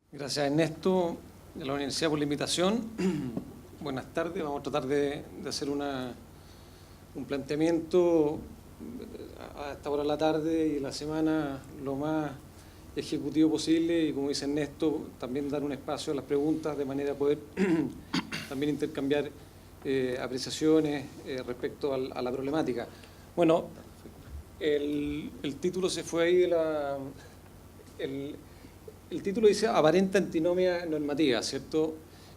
Gracias, Ernesto, de la Universidad por la invitación. Buenas tardes. Vamos a tratar de hacer un planteamiento a esta hora de la tarde y de la semana lo más ejecutivo posible y, como dice Ernesto, también dar un espacio a las preguntas de manera a poder también intercambiar apreciaciones respecto a la problemática. Bueno, el título se fue ahí de la... El título dice aparente antinomia normativa, ¿cierto?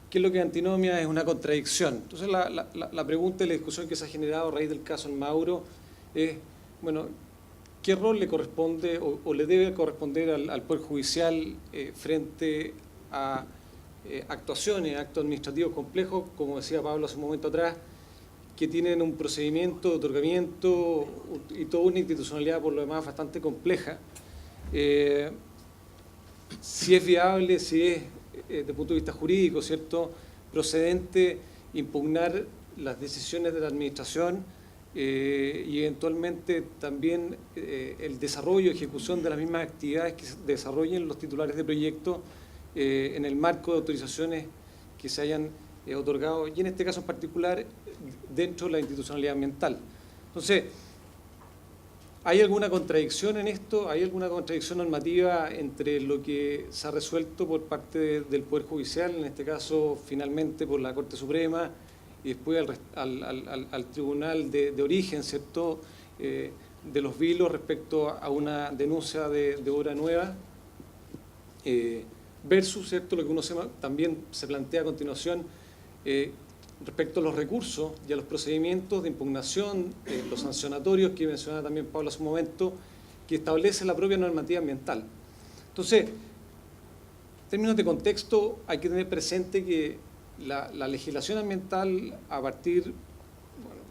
¿Qué es lo que es antinomia? Es una contradicción. Entonces la pregunta y la discusión que se ha generado a raíz del caso en Mauro es, bueno, ¿qué rol le corresponde o le debe corresponder al Poder Judicial frente a actuaciones, actos administrativos complejos, como decía Pablo hace un momento atrás, que tienen un procedimiento de otorgamiento y toda una institucionalidad por lo demás bastante compleja? Si es viable, si es, desde el punto de vista jurídico, ¿cierto?, procedente impugnar las decisiones de la Administración y eventualmente también el desarrollo y ejecución de las mismas actividades que desarrollen los titulares de proyecto en el marco de autorizaciones que se hayan otorgado, y en este caso en particular dentro de la institucionalidad ambiental. Entonces, ¿hay alguna contradicción en esto? ¿Hay alguna contradicción normativa entre lo que se ha resuelto por parte del Poder Judicial, en este caso finalmente por la Corte Suprema, y después al Tribunal de Origen, ¿cierto?, de Los Vilos respecto a una denuncia de obra nueva, versus, ¿cierto?, lo que uno también se plantea a continuación respecto a los recursos y a los procedimientos de impugnación, los sancionatorios que mencionaba también Pablo hace un momento, que establece la propia normativa ambiental. Entonces, en términos de contexto, hay que tener presente que la legislación ambiental, a partir, bueno,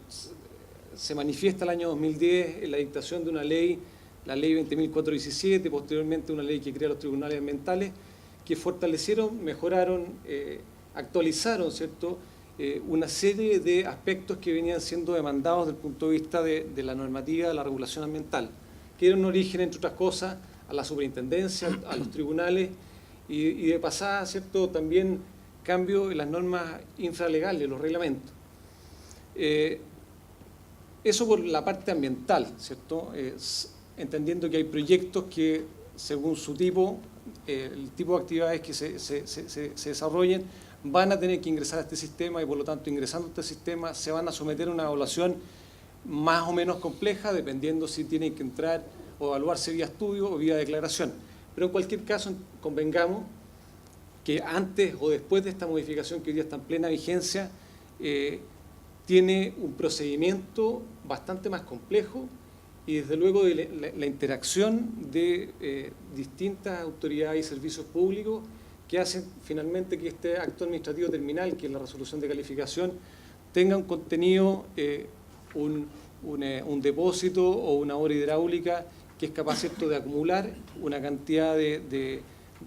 se manifiesta el año 2010 en la dictación de una ley, la ley 20.417, posteriormente una ley que crea los tribunales ambientales, que fortalecieron, mejoraron, actualizaron, ¿cierto?, una serie de aspectos que venían siendo demandados desde el punto de vista de la normativa de la regulación ambiental, que dieron origen, entre otras cosas, a la superintendencia, a los tribunales y de pasada, ¿cierto?, también cambio en las normas infralegales, los reglamentos. Eso por la parte ambiental, ¿cierto?, entendiendo que hay proyectos que, según su tipo, el tipo de actividades que se desarrollen, van a tener que ingresar a este sistema y, por lo tanto, ingresando a este sistema, se van a someter a una evaluación más o menos compleja, dependiendo si tienen que entrar o evaluarse vía estudio o vía declaración. Pero en cualquier caso, convengamos que antes o después de esta modificación que hoy día está en plena vigencia, tiene un procedimiento bastante más complejo y, desde luego, de la interacción de distintas autoridades y servicios públicos que hacen finalmente que este acto administrativo terminal, que es la resolución de calificación, tenga un contenido, un depósito o una obra hidráulica que es capaz, ¿cierto?, de acumular una cantidad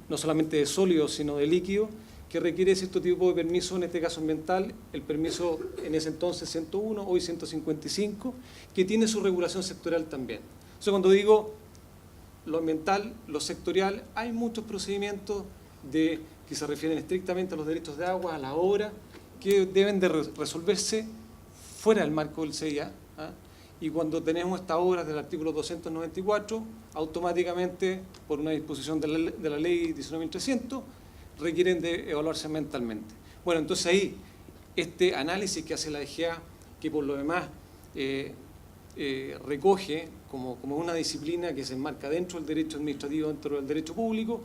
no solamente de sólidos, sino de líquidos, que requiere cierto tipo de permiso, en este caso ambiental, el permiso en ese entonces 101, hoy 155, que tiene su regulación sectorial también. Entonces, cuando digo lo ambiental, lo sectorial, hay muchos procedimientos que se refieren estrictamente a los derechos de agua, a la obra, que deben de resolverse fuera del marco del CIA, ¿ah? Y cuando tenemos estas obras del artículo 294, automáticamente, por una disposición de la ley 19.300, requieren de evaluarse ambientalmente. Bueno, entonces ahí, este análisis que hace la DGA, que por lo demás recoge como una disciplina que se enmarca dentro del derecho administrativo, dentro del derecho público,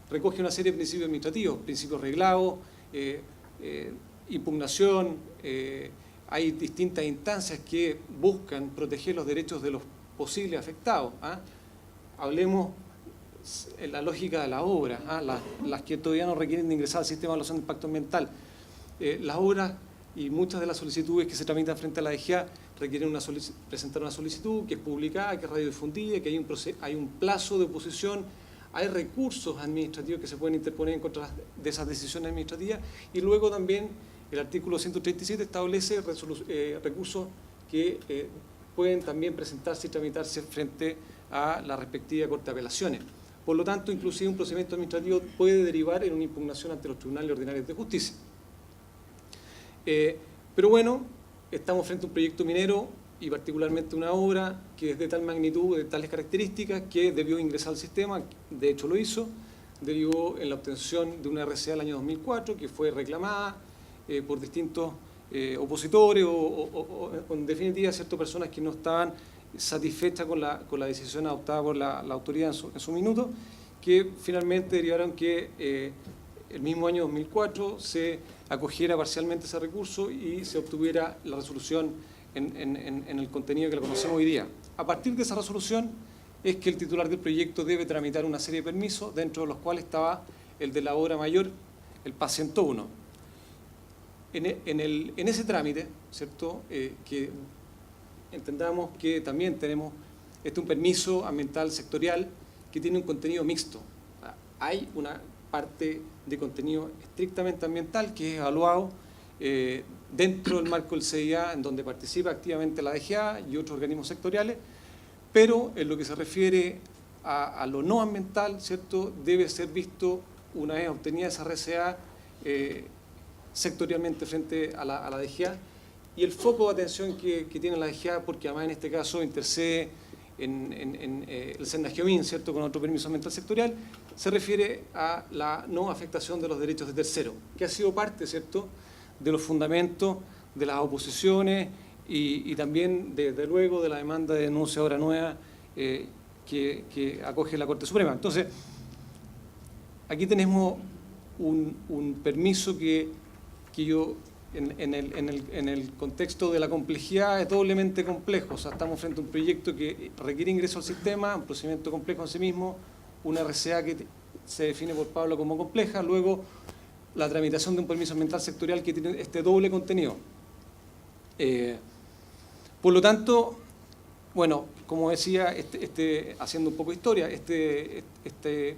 recoge una serie de principios administrativos, principios reglados, impugnación, hay distintas instancias que buscan proteger los derechos de los posibles afectados, ¿ah? Hablemos en la lógica de la obra, ¿ah? Las que todavía no requieren de ingresar al sistema de evaluación de impacto ambiental. Las obras y muchas de las solicitudes que se tramitan frente a la DGA requieren presentar una solicitud que es publicada, que es radiodifundida, que hay un plazo de oposición. Hay recursos administrativos que se pueden interponer en contra de esas decisiones administrativas, y luego también el artículo 137 establece recursos que pueden también presentarse y tramitarse frente a la respectiva Corte de Apelaciones. Por lo tanto, inclusive un procedimiento administrativo puede derivar en una impugnación ante los tribunales ordinarios de justicia. Pero bueno, estamos frente a un proyecto minero y particularmente una obra que es de tal magnitud, de tales características, que debió ingresar al sistema, de hecho lo hizo, derivó en la obtención de una RCA el año 2004, que fue reclamada por distintos opositores o en definitiva ciertas personas que no estaban satisfechas con la decisión adoptada por la autoridad en su minuto, que finalmente derivaron que el mismo año 2004 se acogiera parcialmente ese recurso y se obtuviera la resolución en el contenido que la conocemos hoy día. A partir de esa resolución es que el titular del proyecto debe tramitar una serie de permisos, dentro de los cuales estaba el de la obra mayor, el PAS 101. En ese trámite, ¿cierto?, que entendamos que también tenemos un permiso ambiental sectorial que tiene un contenido mixto. Hay una parte de contenido estrictamente ambiental que es evaluado dentro del marco del CIA, en donde participa activamente la DGA y otros organismos sectoriales, pero en lo que se refiere a lo no ambiental, ¿cierto?, debe ser visto una vez obtenida esa RCA sectorialmente frente a la DGA, y el foco de atención que tiene la DGA, porque además en este caso intercede en el SENAGEOMIN, ¿cierto?, con otro permiso ambiental sectorial, se refiere a la no afectación de los derechos de terceros, que ha sido parte, ¿cierto?, de los fundamentos de las oposiciones y también, desde luego, de la demanda de denuncia obra nueva que acoge la Corte Suprema. Entonces, aquí tenemos un permiso que yo, en el contexto de la complejidad, es doblemente complejo. O sea, estamos frente a un proyecto que requiere ingreso al sistema, un procedimiento complejo en sí mismo, una RCA que se define por Pablo como compleja, luego la tramitación de un permiso ambiental sectorial que tiene este doble contenido. Por lo tanto, bueno, como decía, haciendo un poco de historia, este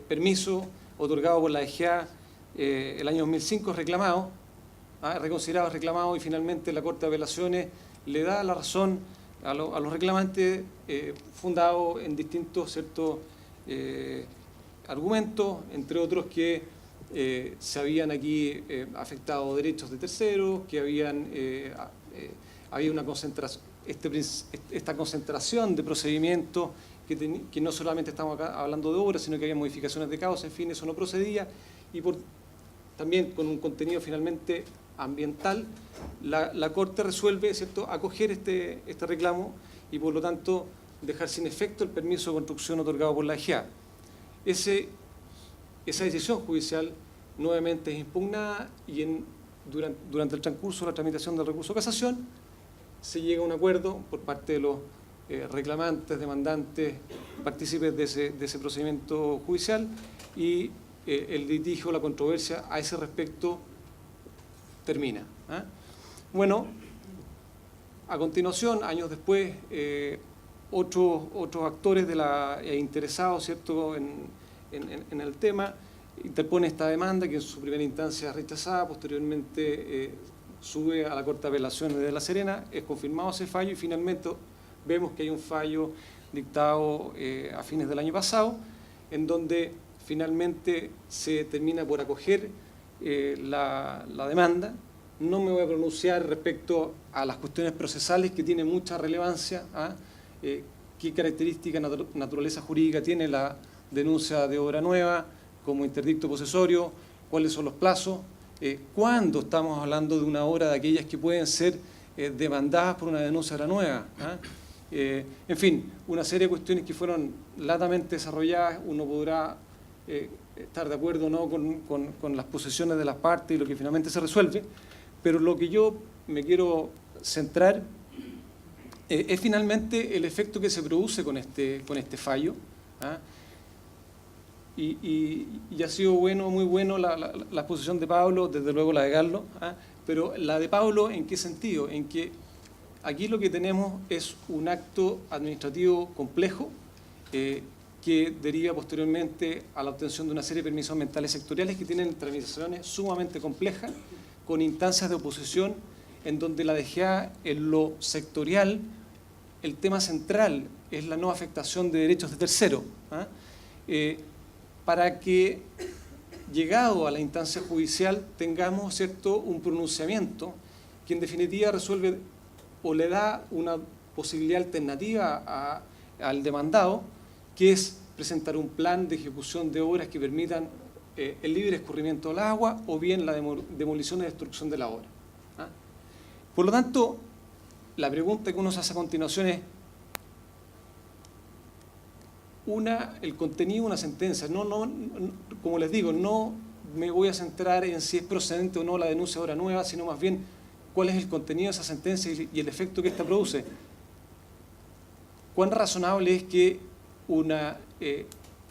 permiso otorgado por la DGA el año 2005 es reclamado, reconsiderado, reclamado, y finalmente la Corte de Apelaciones le da la razón a los reclamantes, fundado en distintos ciertos argumentos, entre otros que se habían aquí afectado derechos de terceros, que había una concentración, esta concentración de procedimientos, que no solamente estamos acá hablando de obras, sino que había modificaciones de causa, en fin, eso no procedía, y también con un contenido finalmente ambiental, la Corte resuelve, ¿cierto?, acoger este reclamo y por lo tanto dejar sin efecto el permiso de construcción otorgado por la DGA. Esa decisión judicial nuevamente es impugnada y durante el transcurso de la tramitación del recurso de casación se llega a un acuerdo por parte de los reclamantes, demandantes, partícipes de ese procedimiento judicial, y el litigio, la controversia a ese respecto termina. Bueno, a continuación, años después, otros actores interesados, ¿cierto?, en el tema, interpone esta demanda que en su primera instancia es rechazada, posteriormente sube a la Corte de Apelaciones de La Serena, es confirmado ese fallo y finalmente vemos que hay un fallo dictado a fines del año pasado, en donde finalmente se termina por acoger la demanda. No me voy a pronunciar respecto a las cuestiones procesales, que tienen mucha relevancia, qué característica, naturaleza jurídica tiene la denuncia de obra nueva como interdicto posesorio, cuáles son los plazos, cuándo estamos hablando de una obra de aquellas que pueden ser demandadas por una denuncia de obra nueva. En fin, una serie de cuestiones que fueron latamente desarrolladas. Uno podrá estar de acuerdo o no con las posiciones de las partes y lo que finalmente se resuelve, pero lo que yo me quiero centrar es finalmente el efecto que se produce con este fallo. Y ha sido muy bueno la exposición de Pablo, desde luego la de Carlos, pero la de Pablo, ¿en qué sentido? En que aquí lo que tenemos es un acto administrativo complejo que deriva posteriormente a la obtención de una serie de permisos ambientales sectoriales que tienen tramitaciones sumamente complejas, con instancias de oposición, en donde la DGA, en lo sectorial, el tema central es la no afectación de derechos de terceros. para que, llegado a la instancia judicial, tengamos, ¿cierto?, un pronunciamiento que en definitiva resuelve o le da una posibilidad alternativa al demandado, que es presentar un plan de ejecución de obras que permitan el libre escurrimiento del agua o bien la demolición y destrucción de la obra. ¿Ah? Por lo tanto, la pregunta que uno se hace a continuación es, el contenido de una sentencia. Como les digo, no me voy a centrar en si es procedente o no la denuncia de obra nueva, sino más bien cuál es el contenido de esa sentencia y el efecto que ésta produce. ¿Cuán razonable es que una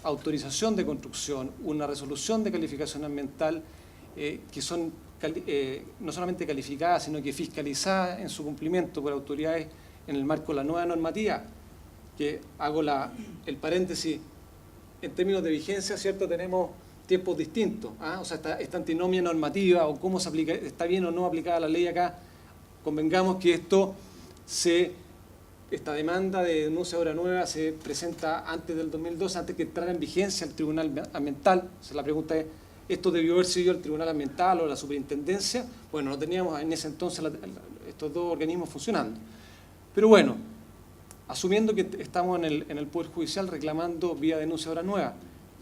autorización de construcción, una resolución de calificación ambiental, que son no solamente calificadas, sino que fiscalizadas en su cumplimiento por autoridades en el marco de la nueva normativa, que hago el paréntesis, en términos de vigencia, ¿cierto?, tenemos tiempos distintos, ¿ah? O sea, esta antinomia normativa o cómo se aplica, está bien o no aplicada la ley acá, convengamos que esta demanda de denuncia de obra nueva se presenta antes del 2012, antes que entrara en vigencia el Tribunal Ambiental. O sea, la pregunta es, ¿esto debió haber sido el Tribunal Ambiental o la Superintendencia? Bueno, no teníamos en ese entonces estos dos organismos funcionando. Pero bueno, asumiendo que estamos en el Poder Judicial reclamando vía denuncia de obra nueva,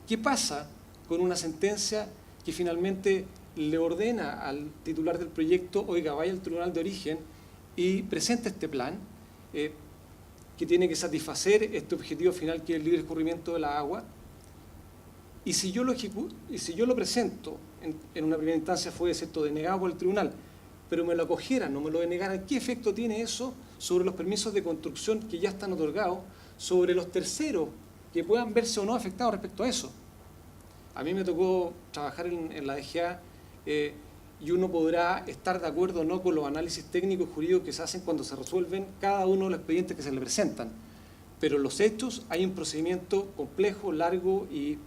¿qué pasa con una sentencia que finalmente le ordena al titular del proyecto, oiga, vaya al tribunal de origen y presente este plan que tiene que satisfacer este objetivo final, que es el libre escurrimiento de la agua? Y si yo lo presento en una primera instancia fue, ¿cierto?, denegado por el tribunal, pero me lo acogieran, no me lo denegaran, ¿qué efecto tiene eso sobre los permisos de construcción que ya están otorgados, sobre los terceros que puedan verse o no afectados respecto a eso? A mí me tocó trabajar en la DGA y uno podrá estar de acuerdo o no con los análisis técnicos y jurídicos que se hacen cuando se resuelven cada uno de los expedientes que se le presentan. Pero los hechos, hay un procedimiento complejo, largo y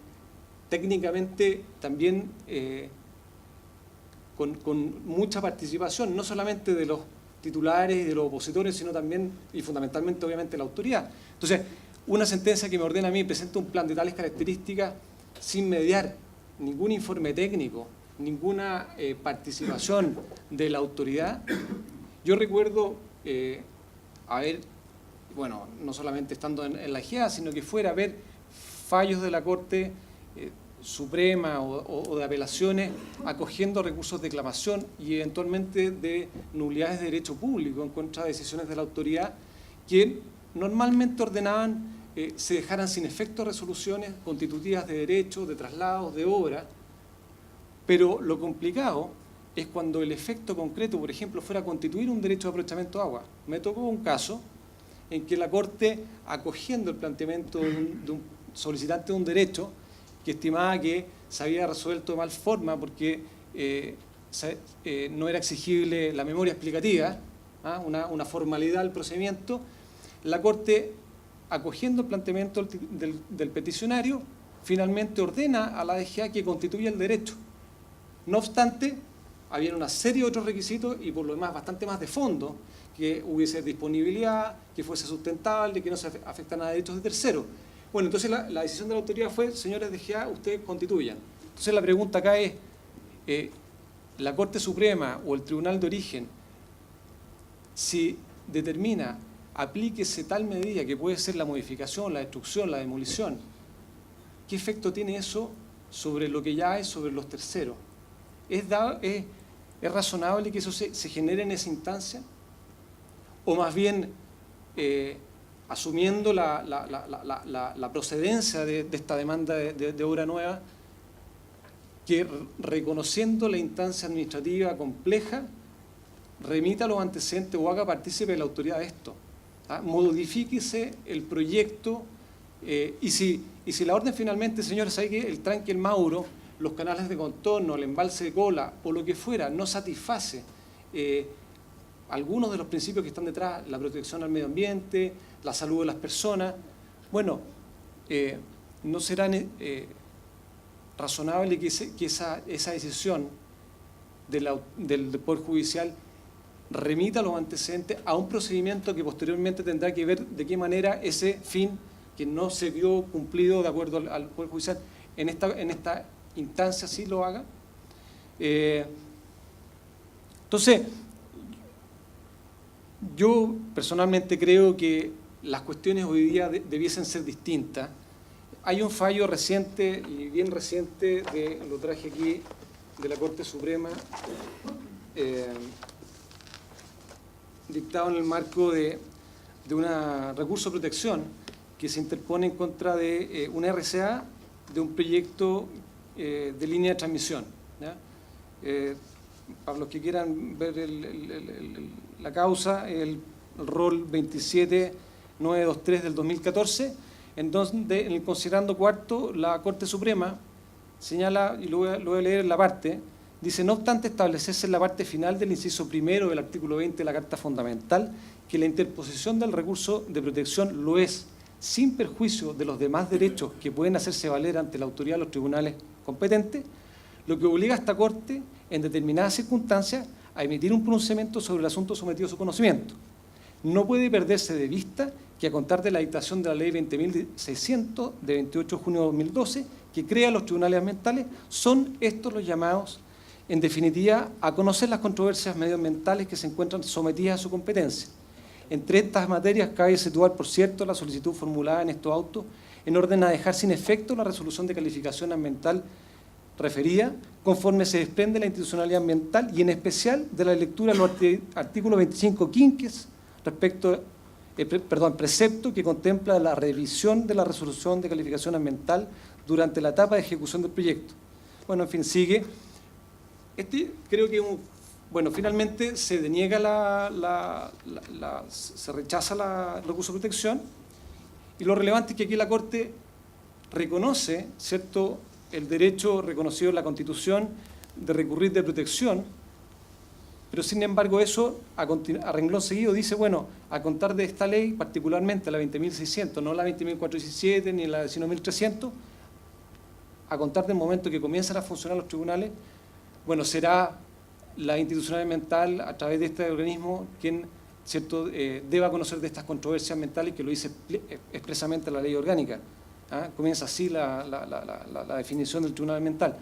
técnicamente también con mucha participación, no solamente de los titulares y de los opositores, sino también y fundamentalmente, obviamente, la autoridad. Entonces, una sentencia que me ordena a mí presenta un plan de tales características sin mediar ningún informe técnico, ninguna participación de la autoridad. Yo recuerdo no solamente estando en la GEA, sino que fuera a ver fallos de la Corte Suprema o de apelaciones acogiendo recursos de declamación y eventualmente de nulidades de derecho público en contra de decisiones de la autoridad que normalmente ordenaban se dejaran sin efecto resoluciones constitutivas de derechos, de traslados, de obra. Pero lo complicado es cuando el efecto concreto, por ejemplo, fuera constituir un derecho de aprovechamiento de agua. Me tocó un caso en que la Corte, acogiendo el planteamiento de un solicitante de un derecho, que estimaba que se había resuelto de mal forma porque no era exigible la memoria explicativa, una formalidad del procedimiento, la Corte, acogiendo el planteamiento del peticionario, finalmente ordena a la DGA que constituya el derecho. No obstante, había una serie de otros requisitos y por lo demás bastante más de fondo, que hubiese disponibilidad, que fuese sustentable, que no se afectaran a derechos de terceros. Bueno, entonces la decisión de la autoridad fue, señores DGA, ustedes constituyan. Entonces la pregunta acá es, ¿la Corte Suprema o el Tribunal de Origen, si determina, aplíquese tal medida que puede ser la modificación, la destrucción, la demolición, qué efecto tiene eso sobre lo que ya hay, sobre los terceros? ¿Es razonable que eso se genere en esa instancia? ¿O más bien, asumiendo la procedencia de esta demanda de obra nueva, que reconociendo la instancia administrativa compleja, remita los antecedentes o haga partícipe de la autoridad de esto? Modifíquese el proyecto y si la orden finalmente, señores, hay que el tranque El Mauro, los canales de contorno, el embalse de Cola o lo que fuera, no satisface algunos de los principios que están detrás, la protección al medio ambiente, la salud de las personas, bueno, no será razonable que esa decisión del Poder Judicial remita los antecedentes a un procedimiento que posteriormente tendrá que ver de qué manera ese fin que no se vio cumplido de acuerdo al Poder Judicial en esta instancia sí lo haga. Entonces, yo personalmente creo que las cuestiones hoy día debiesen ser distintas. Hay un fallo reciente, y bien reciente, lo traje aquí, de la Corte Suprema, dictado en el marco de un recurso de protección que se interpone en contra de una RCA de un proyecto de línea de transmisión, ¿ya? Para los que quieran ver la causa, el rol 27923 del 2014, en donde, en el considerando cuarto, la Corte Suprema señala, y lo voy a leer en la parte, dice: no obstante establecerse en la parte final del inciso primero del artículo 20 de la Carta Fundamental que la interposición del recurso de protección lo es, sin perjuicio de los demás derechos que pueden hacerse valer ante la autoridad de los tribunales competentes, lo que obliga a esta Corte, en determinadas circunstancias, a emitir un pronunciamiento sobre el asunto sometido a su conocimiento. No puede perderse de vista que, a contar de la dictación de la Ley 20.600 de 28 de junio de 2012, que crea los tribunales ambientales, son estos los llamados, en definitiva, a conocer las controversias medioambientales que se encuentran sometidas a su competencia. Entre estas materias cabe situar, por cierto, la solicitud formulada en estos autos en orden a dejar sin efecto la resolución de calificación ambiental referida, conforme se desprende la institucionalidad ambiental y en especial de la lectura de los artículos 25 quinques precepto que contempla la revisión de la resolución de calificación ambiental durante la etapa de ejecución del proyecto. Bueno, en fin, sigue. Creo que finalmente se deniega se rechaza el recurso de protección, y lo relevante es que aquí la Corte reconoce, ¿cierto?, el derecho reconocido en la Constitución de recurrir de protección, pero sin embargo eso, a renglón seguido, dice, bueno, a contar de esta ley, particularmente la 20.600, no la 20.417 ni la 19.300, a contar del momento que comienzan a funcionar los tribunales, bueno, será la institucionalidad ambiental, a través de este organismo, quien, ¿cierto?, deba conocer de estas controversias ambientales, que lo dice expresamente la ley orgánica. Comienza así la definición del tribunal ambiental.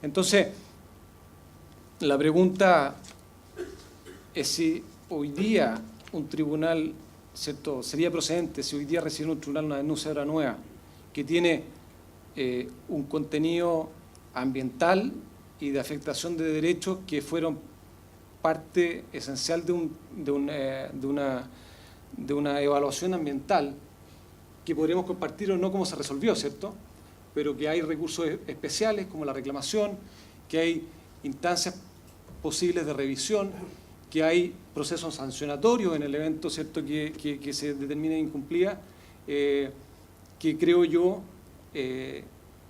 Entonces, la pregunta es si hoy día un tribunal, ¿cierto?, sería procedente, si hoy día recibe un tribunal una denuncia ahora nueva que tiene un contenido ambiental y de afectación de derechos que fueron parte esencial de una evaluación ambiental, que podríamos compartir o no cómo se resolvió, ¿cierto?, pero que hay recursos especiales como la reclamación, que hay instancias posibles de revisión, que hay procesos sancionatorios en el evento, ¿cierto?, que se determine incumplida, que creo yo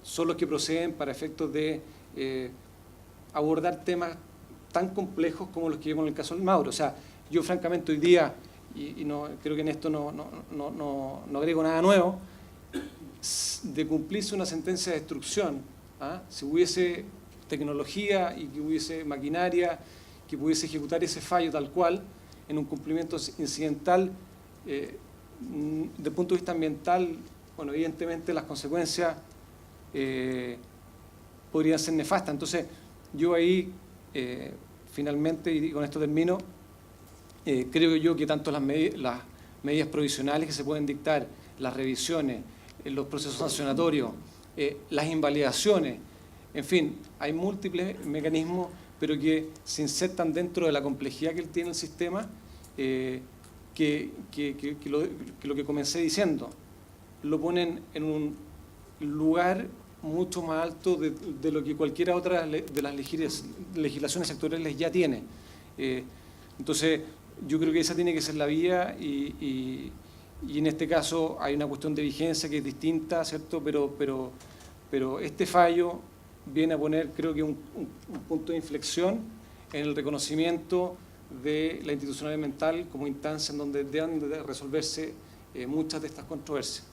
son los que proceden para efectos de abordar temas tan complejos como los que vimos en el caso del Mauro. O sea, yo francamente hoy día, y no, creo que en esto no agrego nada nuevo, de cumplirse una sentencia de destrucción, si hubiese tecnología y que hubiese maquinaria que pudiese ejecutar ese fallo tal cual, en un cumplimiento incidental, desde el punto de vista ambiental, bueno, evidentemente las consecuencias podrían ser nefastas. Entonces, yo ahí, finalmente, y con esto termino, creo yo que tanto las medidas provisionales que se pueden dictar, las revisiones, los procesos sancionatorios, las invalidaciones, en fin, hay múltiples mecanismos, pero que se insertan dentro de la complejidad que tiene el sistema, que lo que comencé diciendo, lo ponen en un lugar mucho más alto de lo que cualquiera otra de las legislaciones sectoriales ya tiene. Entonces, yo creo que esa tiene que ser la vía, y en este caso hay una cuestión de vigencia que es distinta, ¿cierto? Pero este fallo viene a poner, creo que un punto de inflexión en el reconocimiento de la institucionalidad ambiental como instancia en donde deben de resolverse muchas de estas controversias.